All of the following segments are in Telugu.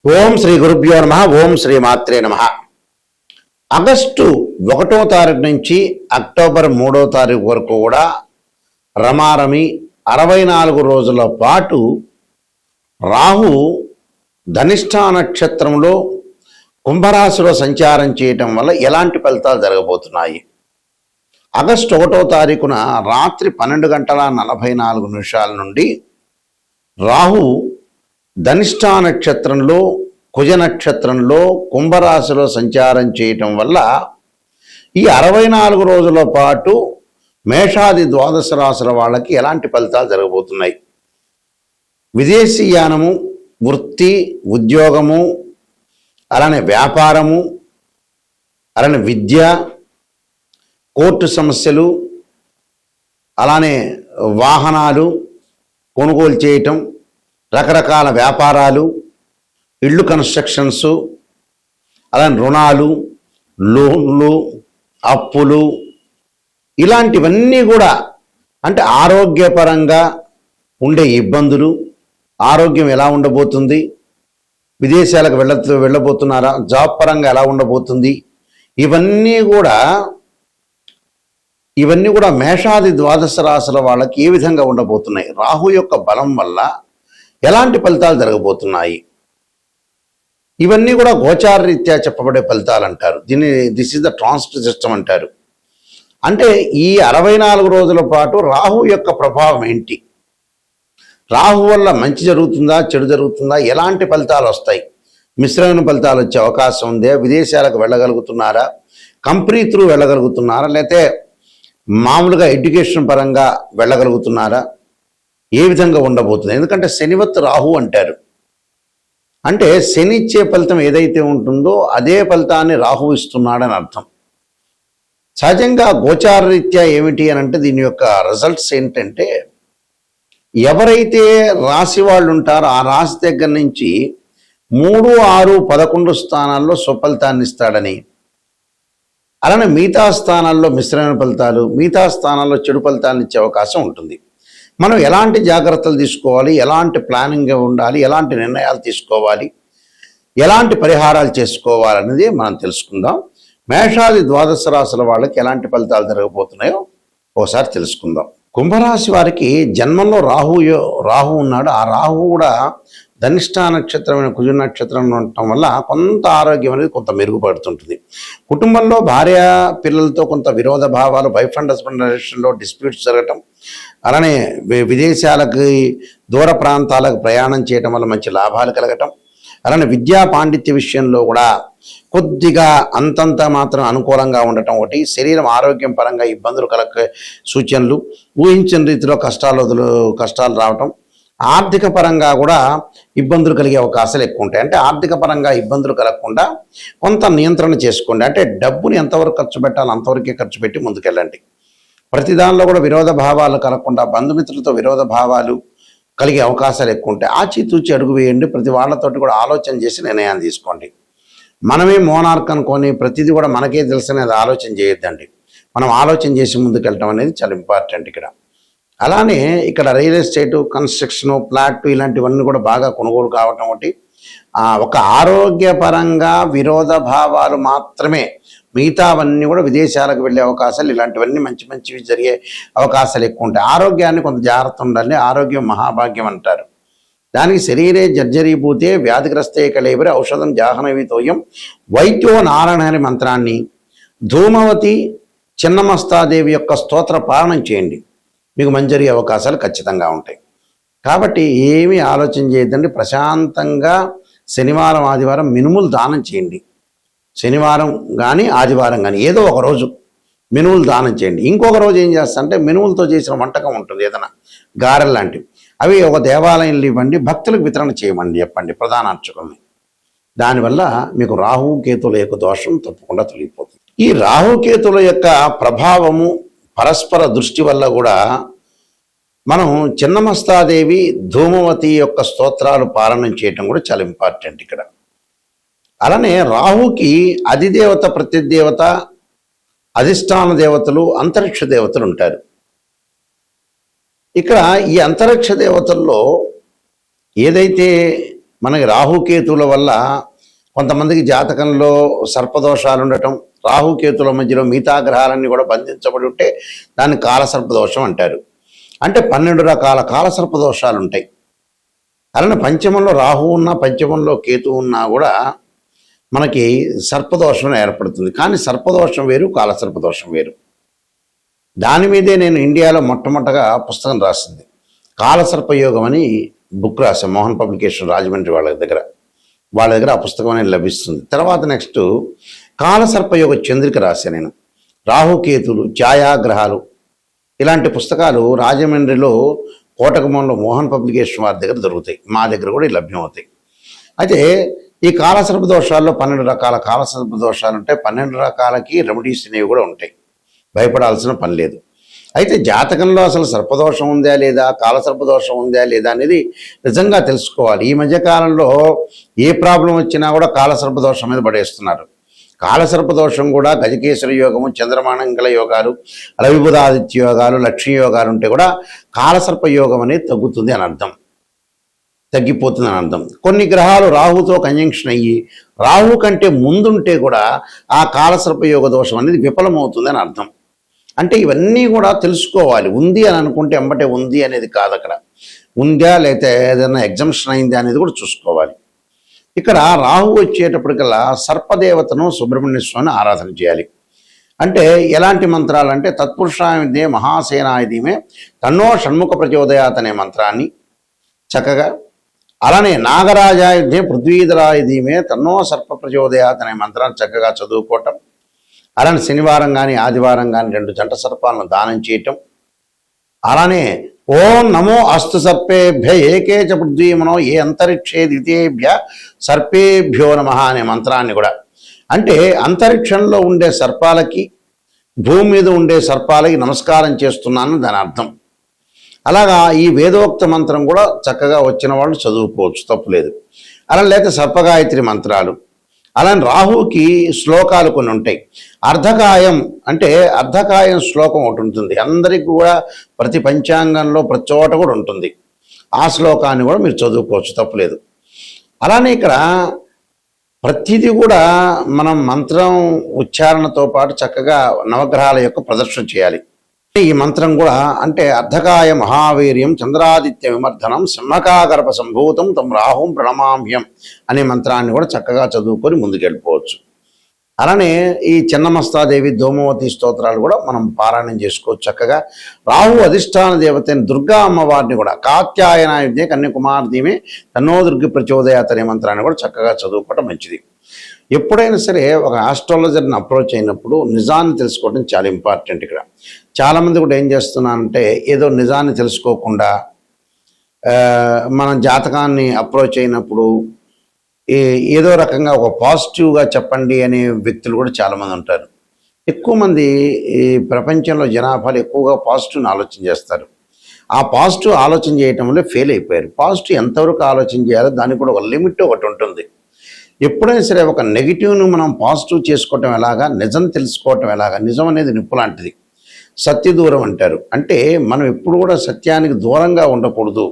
ఓం శ్రీ గురుభ్యో నమ. ఓం శ్రీ మాత్రే నమ. ఆగస్టు 1వ తారీఖు నుంచి అక్టోబర్ 3వ తారీఖు వరకు కూడా రమారమి 64 రోజుల పాటు రాహు ధనిష్ఠా నక్షత్రంలో కుంభరాశిలో సంచారం చేయటం వల్ల ఎలాంటి ఫలితాలు జరగబోతున్నాయి? ఆగస్టు 1వ తారీఖున రాత్రి 12:44 నుండి రాహు ధనిష్ఠా నక్షత్రంలో కుజ నక్షత్రంలో కుంభరాశిలో సంచారం చేయటం వల్ల ఈ 64 రోజుల పాటు మేషాది ద్వాదశ రాశుల వాళ్ళకి ఎలాంటి ఫలితాలు జరగబోతున్నాయి? విదేశీయానము, వృత్తి, ఉద్యోగము, అలానే వ్యాపారము, అలానే విద్య, కోర్టు సమస్యలు, అలానే వాహనాలు కొనుగోలు చేయటం, రకరకాల వ్యాపారాలు, ఇళ్ళు కన్స్ట్రక్షన్స్, అలానే రుణాలు, లోన్లు, అప్పులు, ఇలాంటివన్నీ కూడా అంటే ఆరోగ్యపరంగా ఉండే ఇబ్బందులు, ఆరోగ్యం ఎలా ఉండబోతుంది, విదేశాలకు వెళ్ళబోతున్నారా, జాబ్ పరంగా ఎలా ఉండబోతుంది, ఇవన్నీ కూడా మేషాది ద్వాదశ రాశుల వాళ్ళకి ఏ విధంగా ఉండబోతున్నాయి, రాహు యొక్క బలం వల్ల ఎలాంటి ఫలితాలు జరగబోతున్నాయి, ఇవన్నీ కూడా గోచార రీత్యా చెప్పబడే ఫలితాలు అంటారు. This is the transit system అంటారు. అంటే ఈ 64 రోజుల పాటు రాహు యొక్క ప్రభావం ఏంటి, రాహు వల్ల మంచి జరుగుతుందా, చెడు జరుగుతుందా, ఎలాంటి ఫలితాలు వస్తాయి, మిశ్రమైన ఫలితాలు వచ్చే అవకాశం ఉందే, విదేశాలకు వెళ్ళగలుగుతున్నారా, కంపెనీ త్రూ వెళ్ళగలుగుతున్నారా, లేకపోతే మామూలుగా ఎడ్యుకేషన్ పరంగా వెళ్ళగలుగుతున్నారా, ఏ విధంగా ఉండబోతుంది? ఎందుకంటే శనివత్ రాహు అంటారు. అంటే శని ఇచ్చే ఫలితం ఏదైతే ఉంటుందో అదే ఫలితాన్ని రాహు ఇస్తున్నాడని అర్థం. సహజంగా గోచార రీత్యా ఏమిటి అని అంటే దీని యొక్క రిజల్ట్స్ ఏంటంటే, ఎవరైతే రాశి వాళ్ళు ఉంటారో ఆ రాశి దగ్గర నుంచి 3, 6, 11 స్థానాల్లో స్వఫలితాన్ని ఇస్తాడని, అలానే మిగతా స్థానాల్లో మిశ్రమైన ఫలితాలు, మిగతా స్థానాల్లో చెడు ఫలితాలను ఇచ్చే అవకాశం ఉంటుంది. మనం ఎలాంటి జాగ్రత్తలు తీసుకోవాలి, ఎలాంటి ప్లానింగ్ ఉండాలి, ఎలాంటి నిర్ణయాలు తీసుకోవాలి, ఎలాంటి పరిహారాలు చేసుకోవాలనేది మనం తెలుసుకుందాం. మేషాది ద్వాదశ రాశుల వాళ్ళకి ఎలాంటి ఫలితాలు జరగబోతున్నాయో ఒకసారి తెలుసుకుందాం. కుంభరాశి వారికి జన్మంలో రాహు ఉన్నాడు. ఆ రాహు కూడా ధనిష్ఠా నక్షత్రమైన కుజ నక్షత్రం ఉండటం వల్ల కొంత ఆరోగ్యం అనేది కొంత మెరుగుపడుతుంటుంది. కుటుంబంలో భార్య పిల్లలతో కొంత విరోధ భావాలు, వైఫ్ అండ్ హస్బెండ్ రిలేషన్లో డిస్ప్యూట్స్ జరగటం, అలానే విదేశాలకి దూర ప్రాంతాలకు ప్రయాణం చేయటం వల్ల మంచి లాభాలు కలగటం, అలానే విద్యా పాండిత్య విషయంలో కూడా కొద్దిగా అంతంత మాత్రం అనుకూలంగా ఉండటం ఒకటి, శరీరం ఆరోగ్యం పరంగా ఇబ్బందులు సూచనలు, ఊహించిన రీతిలో కష్టాలు రావటం, ఆర్థిక పరంగా కూడా ఇబ్బందులు కలిగే అవకాశాలు ఎక్కువ ఉంటాయి. అంటే ఆర్థిక పరంగా ఇబ్బందులు కలగకుండా కొంత నియంత్రణ చేసుకోండి. అంటే డబ్బుని ఎంతవరకు ఖర్చు పెట్టాలో అంతవరకే ఖర్చు పెట్టి ముందుకెళ్ళండి. ప్రతి దానిలో కూడా విరోధ భావాలు కలగకుండా, బంధుమిత్రులతో విరోధ భావాలు కలిగే అవకాశాలు ఎక్కువ ఉంటాయి. ఆచితూచి అడుగు వేయండి. ప్రతి వాళ్ళతోటి కూడా ఆలోచన చేసి నిర్ణయాన్ని తీసుకోండి. మనమే మోనార్క్ అనుకొని ప్రతిదీ కూడా మనకే తెలిసినది ఆలోచన చేయొద్దండి. మనం ఆలోచన చేసి ముందుకెళ్ళటం అనేది చాలా ఇంపార్టెంట్ ఇక్కడ. అలానే ఇక్కడ రియల్ ఎస్టేటు, కన్స్ట్రక్షను, ఫ్లాట్ ఇలాంటివన్నీ కూడా బాగా కొనుగోలు కావటం ఒకటి. ఒక ఆరోగ్యపరంగా విరోధ భావాలు మాత్రమే, మిగతావన్నీ కూడా విదేశాలకు వెళ్ళే అవకాశాలు, ఇలాంటివన్నీ మంచివి జరిగే అవకాశాలు ఎక్కువ ఉంటాయి. ఆరోగ్యాన్ని కొంత జాగ్రత్త ఉండాలి. ఆరోగ్యం మహాభాగ్యం అంటారు. దానికి శరీరే జర్జరీభూతే వ్యాధిగ్రస్తే కళేబరి ఔషధం జాహ్నవీతోయం వైద్యో నారాయణ అనే మంత్రాన్ని ధూమవతి చిన్నమస్తాదేవి యొక్క స్తోత్ర పాలనం చేయండి. మీకు మంచి జరిగే అవకాశాలు ఖచ్చితంగా ఉంటాయి. కాబట్టి ఏమీ ఆలోచన చేయొద్దండి. ప్రశాంతంగా శనివారం, ఆదివారం మినుములు దానం చేయండి. శనివారం కానీ ఆదివారం కానీ ఏదో ఒక రోజు మినుములు దానం చేయండి. ఇంకొక రోజు ఏం చేస్తారంటే మినుములతో చేసిన వంటకం ఉంటుంది, ఏదైనా గారెలు లాంటివి, అవి ఒక దేవాలయంలో ఇవ్వండి, భక్తులకు వితరణ చేయమని చెప్పండి ప్రధాన అర్చకుల్ని. దానివల్ల మీకు రాహుకేతుల యొక్క దోషం తప్పకుండా తొలగిపోతుంది. ఈ రాహుకేతుల యొక్క ప్రభావము, పరస్పర దృష్టి వల్ల కూడా మనం చిన్నమస్తాదేవి, ధూమవతి యొక్క స్తోత్రాలు పాలన చేయటం కూడా చాలా ఇంపార్టెంట్ ఇక్కడ. అలానే రాహుకి అధిదేవత, ప్రతిదేవత, అధిష్టాన దేవతలు, అంతరిక్ష దేవతలు ఉంటారు. ఇక్కడ ఈ అంతరిక్ష దేవతల్లో ఏదైతే మనకి రాహుకేతువుల వల్ల కొంతమందికి జాతకంలో సర్పదోషాలు ఉండటం, రాహుకేతుల మధ్యలో మిగతా గ్రహాలన్నీ కూడా బంధించబడి ఉంటే దాన్ని కాలసర్పదోషం అంటారు. అంటే 12 రకాల కాలసర్పదోషాలు ఉంటాయి. అలానే పంచమంలో రాహు ఉన్నా పంచమంలో కేతు ఉన్నా కూడా మనకి సర్పదోషం ఏర్పడుతుంది. కానీ సర్పదోషం వేరు, కాలసర్పదోషం వేరు. దాని మీదే నేను ఇండియాలో మొట్టమొదటగా పుస్తకం రాసింది. కాలసర్పయోగం అని బుక్ రాశాను మోహన్ పబ్లికేషన్ రాజమండ్రి వాళ్ళ దగ్గర ఆ పుస్తకం అనేది లభిస్తుంది. తర్వాత నెక్స్ట్ కాలసర్పయోగ చంద్రిక రాశాను నేను. రాహుకేతులు, ఛాయాగ్రహాలు ఇలాంటి పుస్తకాలు రాజమండ్రిలో కోటకమంలో మోహన్ పబ్లికేషన్ వారి దగ్గర దొరుకుతాయి. మా దగ్గర కూడా లభ్యమవుతాయి. అయితే ఈ కాలసర్ప దోషాల్లో 12 రకాల కాలసర్ప దోషాలు ఉంటాయి. 12 రకాలకి రెమెడీస్ అనేవి కూడా ఉంటాయి. భయపడాల్సిన పని లేదు. అయితే జాతకంలో అసలు సర్పదోషం ఉందా లేదా, కాలసర్పదోషం ఉందా లేదా అనేది నిజంగా తెలుసుకోవాలి. ఈ మధ్యకాలంలో ఏ ప్రాబ్లం వచ్చినా కూడా కాలసర్పదోషం మీద పడేస్తున్నారు. కాలసర్పదోషం కూడా గజకేశ్వర యోగము, చంద్రమానంగళ యోగాలు, రవిబుధాదిత్య యోగాలు, లక్ష్మీ యోగాలు ఉంటే కూడా కాలసర్ప యోగం అనేది తగ్గుతుంది అని అర్థం, తగ్గిపోతుంది అని అర్థం. కొన్ని గ్రహాలు రాహుతో కంజంక్షన్ అయ్యి రాహు కంటే ముందుంటే కూడా ఆ కాలసర్ప యోగ దోషం అనేది విఫలమవుతుంది అని అర్థం. అంటే ఇవన్నీ కూడా తెలుసుకోవాలి. ఉంది అని అనుకుంటే ఎంబటే ఉంది అనేది కాదు, అక్కడ ఉందా లేకపోతే ఏదైనా ఎగ్జంప్షన్ అయిందా అనేది కూడా చూసుకోవాలి. ఇక్కడ రాహు వచ్చేటప్పటికల్లా సర్పదేవతను సుబ్రహ్మణ్య స్వామిని ఆరాధన చేయాలి. అంటే ఎలాంటి మంత్రాలు అంటే తత్పురుషాయుధే మహాసేనాయుధీమే తన్నో షణ్ముఖ ప్రచోదయాత్ అనే మంత్రాన్ని చక్కగా, అలానే నాగరాజాయుధే పృథ్వీధరాయుధీమే తన్నో సర్ప ప్రచోదయాత్ అనే మంత్రాన్ని చక్కగా చదువుకోవటం. అలానే శనివారం కానీ ఆదివారం కానీ 2 జంట సర్పాలను దానం చేయటం. అలానే ఓం నమో అస్తు సర్పేభ్య ఏకే చ పృథ్వీమనో ఏ అంతరిక్షే ద్వితీయేభ్య సర్పేభ్యో నమః అనే మంత్రాన్ని కూడా, అంటే అంతరిక్షంలో ఉండే సర్పాలకి భూమి మీద ఉండే సర్పాలకి నమస్కారం చేస్తున్నాను దాని అర్థం. అలాగా ఈ వేదోక్త మంత్రం కూడా చక్కగా వచ్చిన వాళ్ళు చదువుకోవచ్చు, తప్పులేదు. అలా లేకపోతే సర్పగాయత్రి మంత్రాలు. అలానే రాహుకి శ్లోకాలు కొన్ని ఉంటాయి. అర్ధకాయం అంటే అర్ధకాయం శ్లోకం ఒకటి ఉంటుంది. అందరికీ కూడా ప్రతి పంచాంగంలో ప్రతి చోట కూడా ఉంటుంది. ఆ శ్లోకాన్ని కూడా మీరు చదువుకోవచ్చు, తప్పులేదు. అలానే ఇక్కడ ప్రతిదీ కూడా మనం మంత్రం ఉచ్చారణతో పాటు చక్కగా నవగ్రహాల యొక్క ప్రదర్శన చేయాలి. ఈ మంత్రం కూడా అంటే అర్ధకాయ మహావీర్యం చంద్రాదిత్య విమర్ధనం సింహకాగర్భ సంభూతం తం రాహుం ప్రణమామ్యం అనే మంత్రాన్ని కూడా చక్కగా చదువుకొని ముందుకెళ్ళిపోవచ్చు. అలానే ఈ చిన్నమస్తాదేవి, ధూమవతి స్తోత్రాలు కూడా మనం పారాయణం చేసుకోవచ్చు చక్కగా. రాహు అధిష్టాన దేవతైన దుర్గా అమ్మవారిని కూడా కాత్యాయనాయుధే కన్యాకుమార్దీమే తన్నో దుర్గి ప్రచోదయాత్ అనే మంత్రాన్ని కూడా చక్కగా చదువుకోవడం మంచిది. ఎప్పుడైనా సరే ఒక ఆస్ట్రాలజర్ని అప్రోచ్ అయినప్పుడు నిజాన్ని తెలుసుకోవడం చాలా ఇంపార్టెంట్. ఇక్కడ చాలామంది కూడా ఏం చేస్తున్నారంటే ఏదో నిజాన్ని తెలుసుకోకుండా మన జాతకాన్ని అప్రోచ్ అయినప్పుడు ఏదో రకంగా ఒక పాజిటివ్గా చెప్పండి అనే వ్యక్తులు కూడా చాలామంది ఉంటారు. ఎక్కువ మంది ఈ ప్రపంచంలో జనాభాలు ఎక్కువగా పాజిటివ్ని ఆలోచన చేస్తారు. ఆ పాజిటివ్ ఆలోచన చేయటం వల్ల ఫెయిల్ అయిపోయారు. పాజిటివ్ ఎంతవరకు ఆలోచన చేయాలో దానికి కూడా ఒక లిమిట్ ఒకటి ఉంటుంది. ఎప్పుడైనా సరే ఒక నెగిటివ్ను మనం పాజిటివ్ చేసుకోవటం ఎలాగా, నిజం తెలుసుకోవటం ఎలాగా. నిజం అనేది నిప్పు లాంటిది, సత్య దూరం అంటారు. అంటే మనం ఎప్పుడు కూడా సత్యానికి దూరంగా ఉండకూడదు,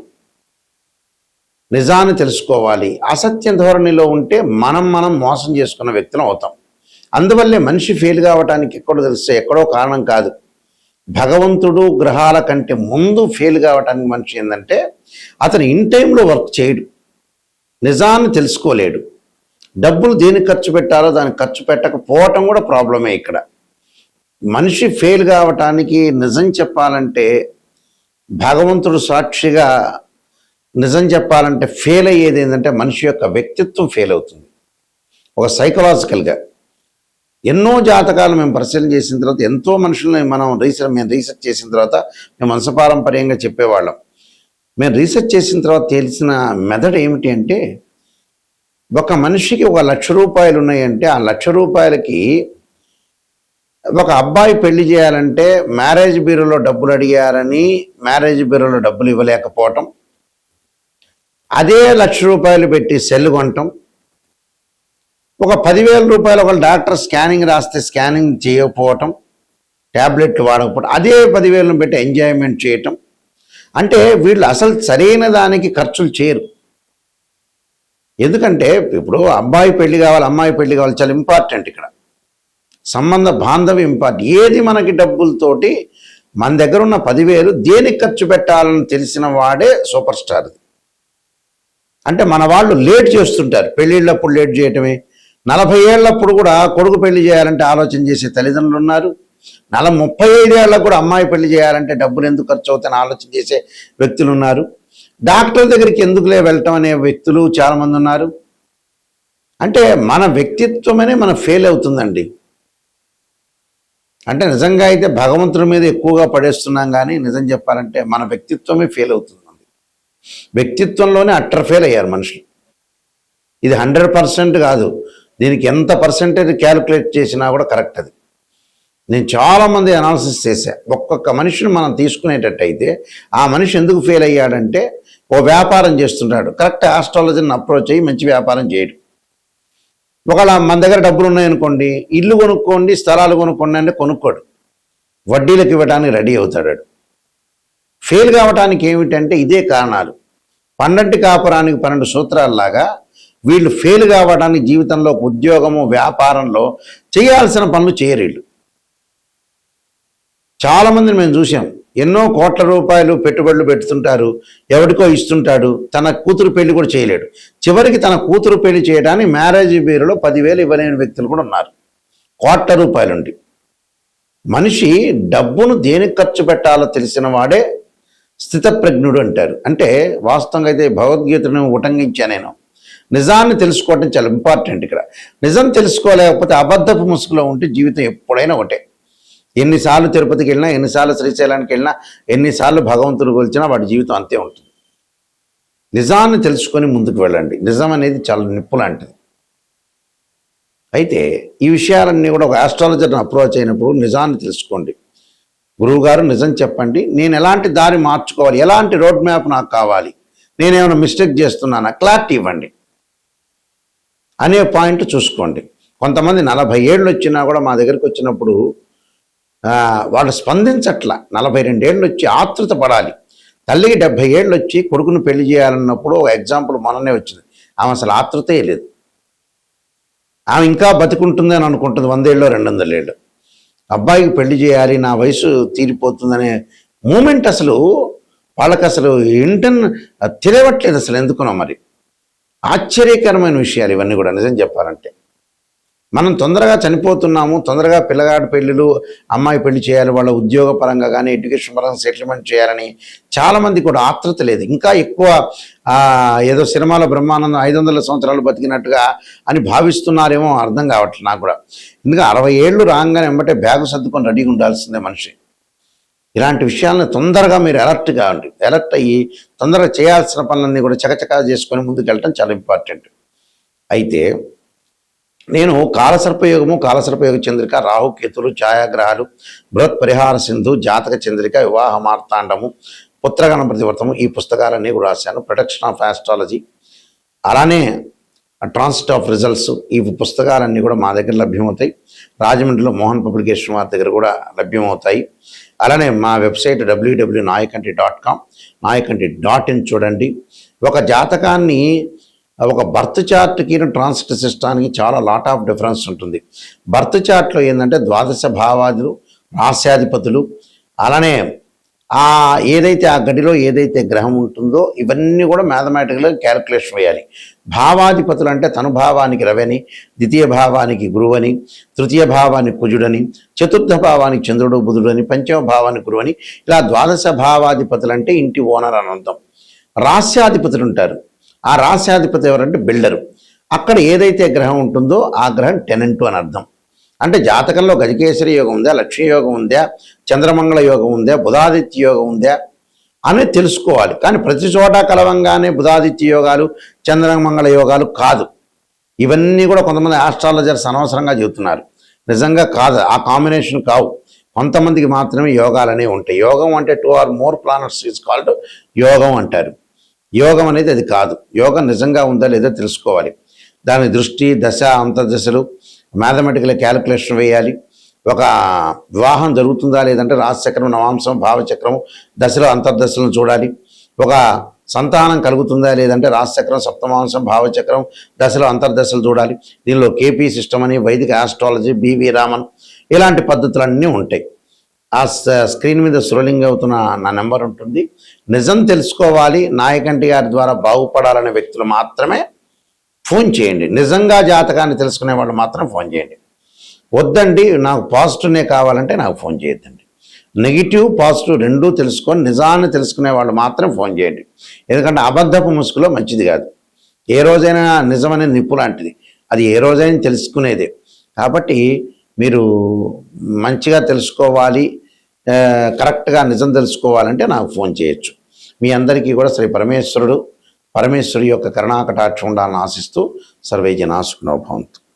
నిజాన్ని తెలుసుకోవాలి. అసత్య ధోరణిలో ఉంటే మనం మోసం చేసుకున్న వ్యక్తులం అవుతాం. అందువల్లే మనిషి ఫెయిల్ కావడానికి ఎక్కడో తెలిస్తే ఎక్కడో కారణం కాదు. భగవంతుడు గ్రహాల కంటే ముందు ఫెయిల్ కావటానికి మనిషి ఏంటంటే అతను ఇన్ టైంలో వర్క్ చేయడు, నిజాన్ని తెలుసుకోలేడు. డబ్బులు దేనికి ఖర్చు పెట్టాలో దానికి ఖర్చు పెట్టకపోవటం కూడా ప్రాబ్లమే. ఇక్కడ మనిషి ఫెయిల్ కావటానికి నిజం చెప్పాలంటే భగవంతుడు సాక్షిగా నిజం చెప్పాలంటే ఫెయిల్ అయ్యేది ఏంటంటే మనిషి యొక్క వ్యక్తిత్వం ఫెయిల్ అవుతుంది. ఒక సైకలాజికల్గా ఎన్నో జాతకాలు మేము పరిశీలన చేసిన తర్వాత ఎంతో మనుషుల్ని మేము రీసెర్చ్ చేసిన తర్వాత మేము వంశపారంపర్యంగా చెప్పేవాళ్ళం. మేము రీసెర్చ్ చేసిన తర్వాత తెలిసిన మెథడ్ ఏమిటి అంటే ఒక మనిషికి 1,00,000 రూపాయలు ఉన్నాయంటే ఆ 1,00,000 రూపాయలకి ఒక అబ్బాయి పెళ్లి చేయాలంటే మ్యారేజ్ బ్యూరోలో డబ్బులు అడిగారని మ్యారేజ్ బ్యూరోలో డబ్బులు ఇవ్వలేకపోవటం, అదే 1,00,000 రూపాయలు పెట్టి సెల్ కొనటం, ఒక 10,000 రూపాయలు ఒక డాక్టర్ స్కానింగ్ రాస్తే స్కానింగ్ చేయకపోవటం, ట్యాబ్లెట్లు వాడకపోవటం, అదే 10,000 పెట్టి ఎంజాయ్మెంట్ చేయటం. అంటే వీళ్ళు అసలు సరైన దానికి ఖర్చులు చేయరు. ఎందుకంటే ఇప్పుడు అబ్బాయి పెళ్లి కావాలి, అమ్మాయి పెళ్లి కావాలి, చాలా ఇంపార్టెంట్ ఇక్కడ. సంబంధ బాంధవ్యం ఇంపార్టెంట్. ఏది మనకి డబ్బులతోటి మన దగ్గర ఉన్న 10,000 దేనికి ఖర్చు పెట్టాలని తెలిసిన వాడే సూపర్ స్టార్. అంటే మన వాళ్ళు లేట్ చేస్తుంటారు, పెళ్ళిళ్ళప్పుడు లేట్ చేయటమే. 40 ఏళ్ళప్పుడు కూడా కొడుకు పెళ్లి చేయాలంటే ఆలోచన చేసే తల్లిదండ్రులు ఉన్నారు. 35 ఏళ్ళకు కూడా అమ్మాయి పెళ్లి చేయాలంటే డబ్బులు ఎందుకు ఖర్చు అవుతాయని ఆలోచన చేసే వ్యక్తులు ఉన్నారు. డాక్టర్ దగ్గరికి ఎందుకులే వెళ్ళటం అనే వ్యక్తులు చాలామంది ఉన్నారు. అంటే మన వ్యక్తిత్వమనే మనం ఫెయిల్ అవుతుందండి. అంటే నిజంగా అయితే భగవంతుడి మీద ఎక్కువగా పడేస్తున్నాం, కానీ నిజం చెప్పాలంటే మన వ్యక్తిత్వమే ఫెయిల్ అవుతుంది. వ్యక్తిత్వంలోనే అట్టర్ ఫెయిల్ అయ్యారు మనుషులు. ఇది 100% కాదు, దీనికి ఎంత పర్సెంటేజ్ క్యాలిక్యులేట్ చేసినా కూడా కరెక్ట్. అది నేను చాలామంది అనాలిసిస్ చేశా. ఒక్కొక్క మనిషిని మనం తీసుకునేటట్టయితే ఆ మనిషి ఎందుకు ఫెయిల్ అయ్యాడంటే, ఓ వ్యాపారం చేస్తుంటాడు, కరెక్ట్ ఆస్ట్రాలజీని అప్రోచ్ అయ్యి మంచి వ్యాపారం చేయడు. ఒకవేళ మన దగ్గర డబ్బులు ఉన్నాయనుకోండి, ఇల్లు కొనుక్కోండి, స్థలాలు కొనుక్కోండి అంటే కొనుక్కోడు, వడ్డీలకు ఇవ్వడానికి రెడీ అవుతాడు. ఫెయిల్ కావడానికి ఏమిటంటే ఇదే కారణాలు. 12 కాపురానికి 12 సూత్రాలలాగా వీళ్ళు ఫెయిల్ కావడానికి జీవితంలో, ఉద్యోగము, వ్యాపారంలో చేయాల్సిన పనులు చేయరు వీళ్ళు. చాలామందిని మేము చూసాం, ఎన్నో కోట్ల రూపాయలు పెట్టుబడులు పెడుతుంటారు, ఎవరికో ఇస్తుంటాడు, తన కూతురు పెళ్లి కూడా చేయలేడు. చివరికి తన కూతురు పెళ్లి చేయడానికి మ్యారేజ్ బ్యూరోలో 10,000 ఇవ్వలేని వ్యక్తులు కూడా ఉన్నారు. కోట్ల రూపాయలుండి. మనిషి డబ్బును దేనికి ఖర్చు పెట్టాలో తెలిసిన వాడే స్థితప్రజ్ఞుడు అంటారు. అంటే వాస్తవంగా అయితే భగవద్గీతను ఉటంకించా నేను. నిజాన్ని తెలుసుకోవటం చాలా ఇంపార్టెంట్ ఇక్కడ. నిజం తెలుసుకోలేకపోతే అబద్ధపు ముసుగులో ఉంటే జీవితం ఎప్పుడైనా ఒకటే. ఎన్నిసార్లు తిరుపతికి వెళ్ళినా, ఎన్నిసార్లు శ్రీశైలానికి వెళ్ళినా, ఎన్నిసార్లు భగవంతుడు కొలిచినా వాడి జీవితం అంతే ఉంటుంది. నిజాన్ని తెలుసుకొని ముందుకు వెళ్ళండి. నిజం అనేది చాలా నిప్పు లాంటిది. అయితే ఈ విషయాలన్నీ కూడా ఒక ఆస్ట్రాలజర్ని అప్రోచ్ అయినప్పుడు నిజాన్ని తెలుసుకోండి. గురువుగారు నిజం చెప్పండి, నేను ఎలాంటి దారి మార్చుకోవాలి, ఎలాంటి రోడ్ మ్యాప్ నాకు కావాలి, నేనేమైనా మిస్టేక్ చేస్తున్నానా, క్లారిటీ ఇవ్వండి అనే పాయింట్ చూసుకోండి. కొంతమంది 40 ఏళ్ళు వచ్చినా కూడా మా దగ్గరికి వచ్చినప్పుడు వాళ్ళు స్పందించట్ల. 42 ఏళ్ళు వచ్చి ఆతృత పడాలి. తల్లికి 70 ఏళ్ళు వచ్చి కొడుకును పెళ్లి చేయాలన్నప్పుడు ఒక ఎగ్జాంపుల్ మొన్ననే వచ్చింది. ఆమె అసలు ఆతృతే లేదు. ఆమె ఇంకా బతికుంటుంది అని అనుకుంటుంది 100 ఏళ్ళు 200 ఏళ్ళు. అబ్బాయికి పెళ్లి చేయాలి, నా వయసు తీరిపోతుందనే మూమెంట్ అసలు వాళ్ళకి అసలు ఏంటని తెలియట్లేదు అసలు. ఎందుకునో మరి. ఆశ్చర్యకరమైన విషయాలు ఇవన్నీ కూడా నిజం చెప్పాలంటే. మనం తొందరగా చనిపోతున్నాము, తొందరగా పిల్లగాడి పెళ్ళిళ్ళు, అమ్మాయి పెళ్లి చేయాలి, వాళ్ళ ఉద్యోగ పరంగా కానీ ఎడ్యుకేషన్ పరంగా సెటిల్మెంట్ చేయాలని చాలామంది కూడా ఆతృత లేదు. ఇంకా ఎక్కువ ఏదో సినిమాలో బ్రహ్మానందం 500 సంవత్సరాలు బతికినట్టుగా అని భావిస్తున్నారేమో అర్థం కావట్లేదు నాకు కూడా. ఎందుకంటే 60 ఏళ్ళు రాగానే వెంబటే బ్యాగు సర్దుకొని రెడీగా ఉండాల్సిందే మనిషి. ఇలాంటి విషయాలను తొందరగా మీరు అలర్ట్ కావండి. అలర్ట్ అయ్యి తొందరగా చేయాల్సిన పనులన్నీ కూడా చకచకా చేసుకొని ముందుకు వెళ్ళటం చాలా ఇంపార్టెంట్. అయితే నేను కాలసర్పయోగము, కాలసర్పయోగ చంద్రిక, రాహుకేతులు, ఛాయాగ్రహాలు, బృహత్ పరిహార సింధు, జాతక చంద్రిక, వివాహ మార్తాండము, పుత్రగణపతి వ్రతము, ఈ పుస్తకాలన్నీ కూడా రాశాను. ప్రొటెక్షన్ ఆఫ్ ఆస్ట్రాలజీ, అలానే ట్రాన్సిట్ ఆఫ్ రిజల్ట్స్, ఈ పుస్తకాలన్నీ కూడా మా దగ్గర లభ్యమవుతాయి. రాజమండ్రిలో మోహన్ పబ్లికేషన్ వారి దగ్గర కూడా లభ్యమవుతాయి. అలానే మా వెబ్సైట్ www.nayakanti.com, nayakanti.in చూడండి. ఒక జాతకాన్ని ఒక బర్త్ చార్ట్కి ట్రాన్సిట్ సిస్టానికి చాలా లాట్ ఆఫ్ డిఫరెన్స్ ఉంటుంది. బర్త్ చార్ట్లో ఏంటంటే 12 భావాదులు, రాస్యాధిపతులు, అలానే ఏదైతే ఆ గడిలో ఏదైతే గ్రహం ఉంటుందో ఇవన్నీ కూడా మ్యాథమెటికల్గా క్యాలిక్యులేషన్ వేయాలి. భావాధిపతులు అంటే తనుభావానికి రవని, ద్వితీయ భావానికి గురువని, తృతీయ భావానికి కుజుడని, చతుర్థ భావానికి చంద్రుడు బుధుడని, పంచమ భావానికి గురువని, ఇలా 12 భావాధిపతులు అంటే ఇంటి ఓనర్ అని అర్థం. రాస్యాధిపతులు ఉంటారు. ఆ రాస్యాధిపతి ఎవరంటే బిల్డరు. అక్కడ ఏదైతే గ్రహం ఉంటుందో ఆ గ్రహం టెనెంటు అని అర్థం. అంటే జాతకంలో గజకేసరి యోగం ఉందా, లక్ష్మీ యోగం ఉందా, చంద్రమంగళ యోగం ఉందా, బుధాదిత్య యోగం ఉందా అనేది తెలుసుకోవాలి. కానీ ప్రతి చోట కలవంగానే బుధాదిత్య యోగాలు, చంద్రమంగళ యోగాలు కాదు. ఇవన్నీ కూడా కొంతమంది ఆస్ట్రాలజర్స్ అనవసరంగా చెబుతున్నారు. నిజంగా కాదు, ఆ కాంబినేషన్ కావు. కొంతమందికి మాత్రమే యోగాలు అనేవి ఉంటాయి. యోగం అంటే 2 or more planets is called యోగం అంటారు. యోగం అనేది అది కాదు. యోగం నిజంగా ఉందా లేదా తెలుసుకోవాలి. దాని దృష్టి, దశ, అంతర్దశలు మ్యాథమెటికల్ క్యాలిక్యులేషన్ వేయాలి. ఒక వివాహం జరుగుతుందా లేదంటే రాశిచక్రం, నవాంశం, భావచక్రం, దశలో అంతర్దశలను చూడాలి. ఒక సంతానం కలుగుతుందా లేదంటే రాశిచక్రం, సప్తమాంశం, భావచక్రం, దశలు, అంతర్దశలు చూడాలి. దీనిలో కేపీ సిస్టమ్ అని, వైదిక ఆస్ట్రాలజీ, బివి రామన్ ఇలాంటి పద్ధతులన్నీ ఉంటాయి. ఆ స్క్రీన్ మీద స్క్రోలింగ్ అవుతున్న నా నెంబర్ ఉంటుంది. నిజం తెలుసుకోవాలి, నాయకంటి గారి ద్వారా బాగుపడాలనే వ్యక్తులు మాత్రమే ఫోన్ చేయండి. నిజంగా జాతకాన్ని తెలుసుకునే వాళ్ళు మాత్రం ఫోన్ చేయండి. వద్దండి నాకు పాజిటివ్నే కావాలంటే నాకు ఫోన్ చేయొద్దండి. నెగిటివ్ పాజిటివ్ రెండూ తెలుసుకొని నిజాన్ని తెలుసుకునే వాళ్ళు మాత్రం ఫోన్ చేయండి. ఎందుకంటే అబద్ధపు ముసుగులో మంచిది కాదు. ఏ రోజైనా నిజమనే నిప్పు లాంటిది, అది ఏ రోజైనా తెలుసుకునేదే. కాబట్టి మీరు మంచిగా తెలుసుకోవాలి, కరెక్ట్గా నిజం తెలుసుకోవాలంటే నాకు ఫోన్ చేయొచ్చు. మీ అందరికీ కూడా శ్రీ పరమేశ్వరుడి యొక్క కరుణాకటాక్షం ఉండాలని ఆశిస్తూ సర్వే జనా సుఖినో భవంతు.